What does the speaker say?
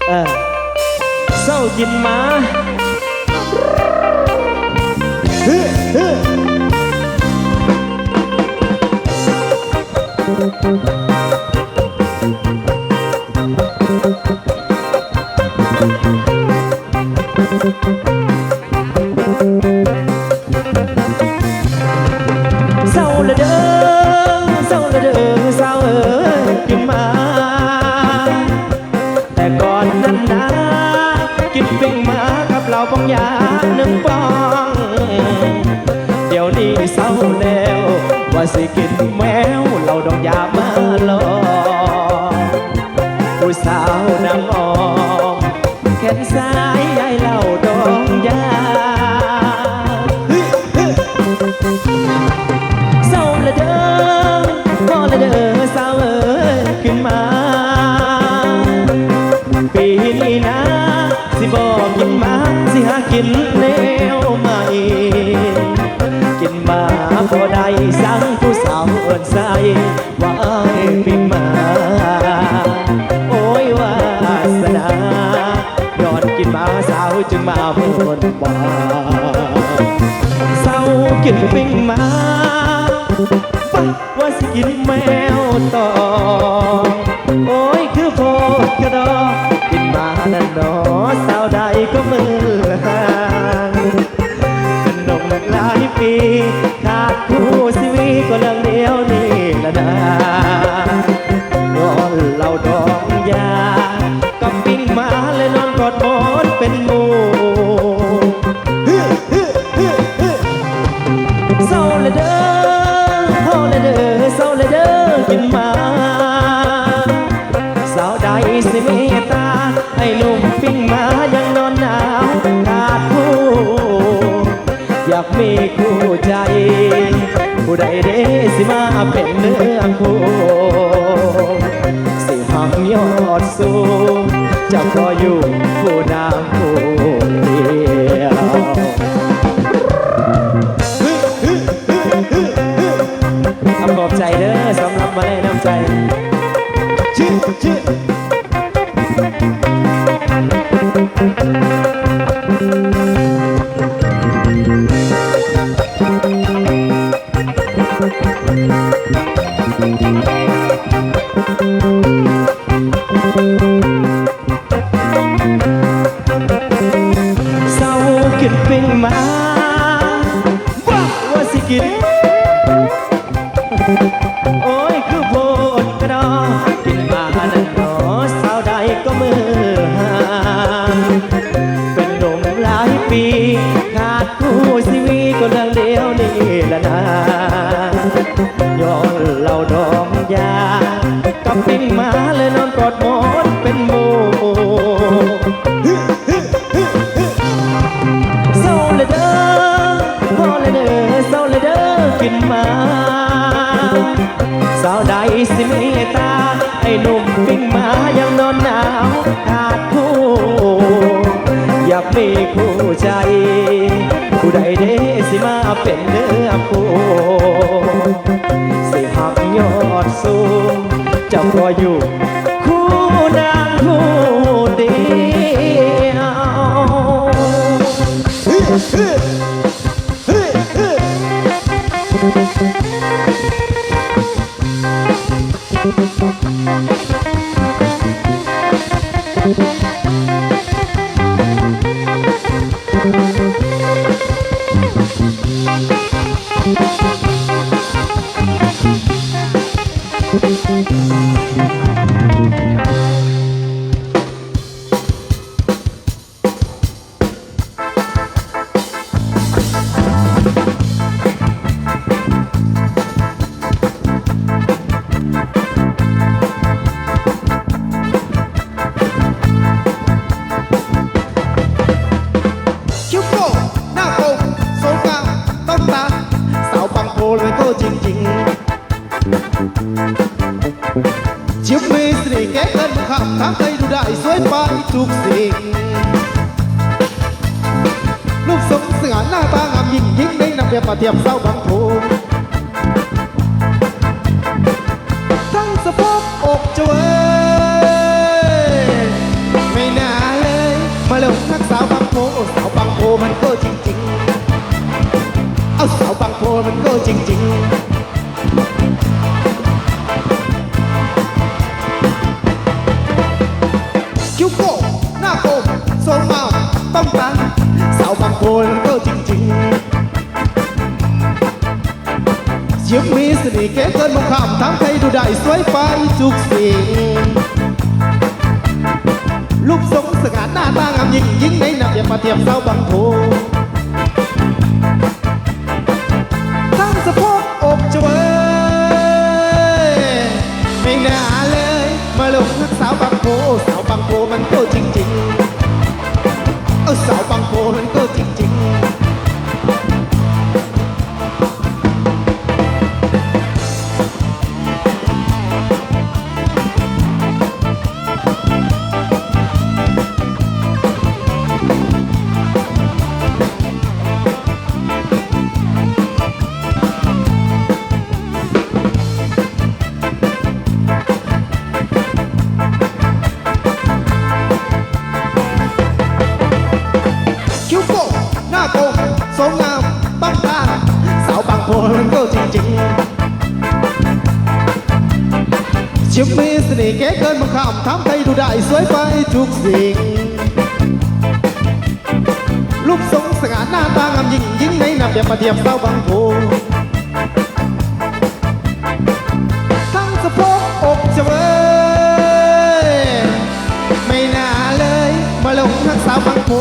เออเศร้ากินมาเศร้าละเด้อเศร้าละเด้อเศร้าเอ้ยกินมาแต่ก่อนนั้นนะกินปิ้งมากับเราปองยาหนึ่งปองเดี๋ยวนี้เศร้าแล้วว่าสิกินแมวเราดอกยามาลอผู้สาวนางออมแขนซ้ายยายเหล่าดองยาเศร้าละเด้อพอละเด้อเศร้าเอ้ยขึ้นมาปีนี้นะสิบอกกินมาสิหากินแนวใหม่กินมาพอได้สั่งผู้สาวเอิ้นใส่ว่าไอ้ปิ้งมาโอ้ยวาสนาย้อนกินมาสาวจึงมาเพิ่นบ่เศร้ากินปิ้งมาปักว่าสิกินแมวต่อโอ้ยคือโพดกระดอกินมานั่นดอสาวใดก็มือห่างเป็นนมหลายปีขาดคู่ชีวิตก็เรื่องเดียวนี่ละนะนอนเหล่าดองยากับปิ้งมาเลยนอนกอดหมอนเป็นหมู่เศร้าเลยเด้อพอเลยเด้อเศร้าเลยเด้อกินมาสาวใดสิเมตตาให้หนุ่มปิ้งมายังนอนหนาวขาดคู่อยากมีคู่ใจผู้ใดเด้สิมาเป็นเนื้อคู่สิหักยอดสูงจะพออยู่ผู้นางผู้เดียวขอบใจเด้อสำหรับมาแนะนำใจชื่อเศร้ากินปิ้งมาว่าสิกินโอ้ยคือโพดกระดอกินมานั่นหนอสาวใดก็มือห่างเป็นหนุ่มหลายปีขาดคู่ชีวิตก็เรื่องเดียวนี่ละนะย้อนเหล่าดองยากับปิ้งมาเลยนอนกอดหมอนเป็นหมู่เศร้าเลยเด้อพอเลยเด้อเศร้าเลยเด้อกินมาสาวใดสิเมตตาไอ้หนุ่มปิ้งมายังนอนหนาวขาดคู่อยากมีคู่ใจผู้ใดเด้สิมาเป็นเนื้อคู่สิหักยอดสูงจะรออยู่คู่นางคู่เดีคิ้วโก้หน้าโกงโซฟาต้นตาสาวปังโพเลยก็จริงๆชิบมีเสน่ห์แก่เกินขับทางใครดูได้สวยไปทุกสิ่งรูปทรงสง่าหน้าตางามยิ่งยิ่งในนำเรียบมาเทียบสาวปังโพทั้งสะโพกอกจวยไม่แน่ น่ห์เก๋เกินมองข้ามทำใครดูได้สวยไปทุกสิ่งรูปทรงสง่าหน้าตางามยิ่งยิ่งในนับอย่ามาเทียบสาวบางโพทั้งสะโพกอกจะเว้ยไม่น่าเลยมาหลงรักสาวบางโพสาวบางโพมันก็จริงๆสาวบางโพมันก็จริงๆคิ้วโก่งหน้าโกงสวยงามต้องตาสาวบางโพมันก็จริงๆชิมมีเสน่ห์เก๋เกินมองข้ามทำใครดูได้สวยไปทุกสิ่งรูปทรงสง่าหน้าตางามยิ่งยิ่งในนับอย่ามาเทียบสาวบางโพทั้งสะโพกอกจะเว้ยไม่น่าเลยมาหลงรักสาวบางโพ